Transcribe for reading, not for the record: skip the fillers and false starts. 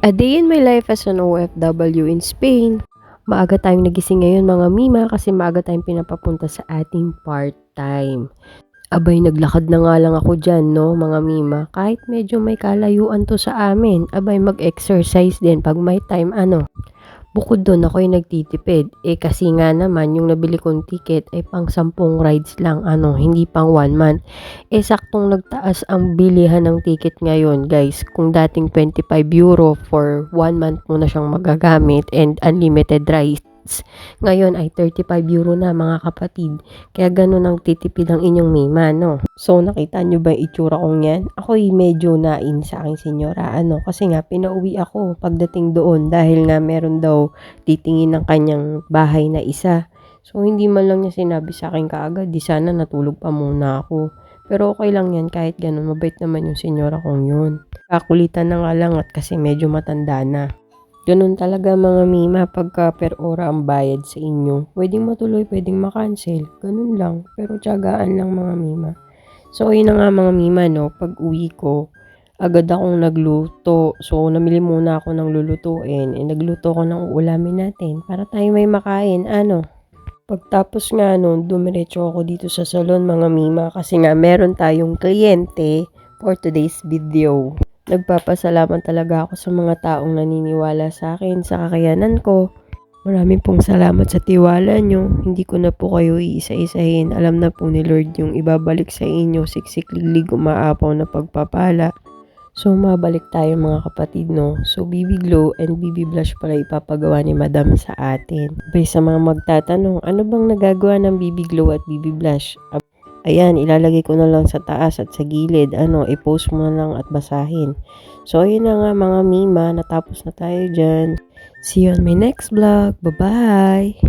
A day in my life as an OFW in Spain. Maaga tayong nagising ngayon mga Mima kasi maaga tayong pinapapunta sa ating part-time. Abay, naglakad na nga lang ako dyan, no, mga Mima. Kahit medyo may kalayuan to sa amin, abay, mag-exercise din pag may time, Bukod doon, ako'y nagtitipid. Kasi nga naman, yung nabili kong ticket ay pang 10 rides lang, hindi pang 1 month. Saktong nagtaas ang bilihan ng ticket ngayon, guys. Kung dating €25 for 1 month mo na siyang magagamit and unlimited rides, ngayon ay €35 na, mga kapatid. Kaya ganun ang titipid ang inyong Mima, no? So, nakita nyo ba yung itsura kong yan? Ako'y medyo nain sa aking senyora, kasi nga pinauwi ako pagdating doon dahil nga meron daw titingin ng kanyang bahay na isa. So, hindi man lang niya sinabi sa akin kaagad, di sana natulog pa muna ako. Pero okay lang yan, kahit ganun, mabait naman yung senyora kong yun. Kakulitan na nga lang at kasi medyo matanda na. Ganun talaga mga Mima, pagka per ora ang bayad sa inyo. Pwedeng matuloy, pwedeng makancel. Ganun lang, pero tiyagaan lang mga Mima. So, yun na nga mga Mima, no, pag uwi ko, agad akong nagluto. So, namili muna ako ng lulutuin. Nagluto ko ng uulamin natin para tayo may makain, Pagtapos nga nun, dumiretso ako dito sa salon mga Mima kasi nga meron tayong kliyente for today's video. Nagpapasalamat talaga ako sa mga taong naniniwala sa akin, sa kakayanan ko. Maraming pong salamat sa tiwala nyo. Hindi ko na po kayo iisa-isahin. Alam na po ni Lord yung ibabalik sa inyo, siksik-liglig, umaapaw na pagpapala. So, mabalik tayo mga kapatid, no? So, BB Glow and BB Blush pala ipapagawa ni Madam sa atin. Bay sa mga magtatanong, ano bang nagagawa ng BB Glow at BB Blush? Ayan, ilalagay ko na lang sa taas at sa gilid. I-post mo na lang at basahin. So, ayun na nga mga Mima. Natapos na tayo dyan. See you on my next vlog. Bye-bye!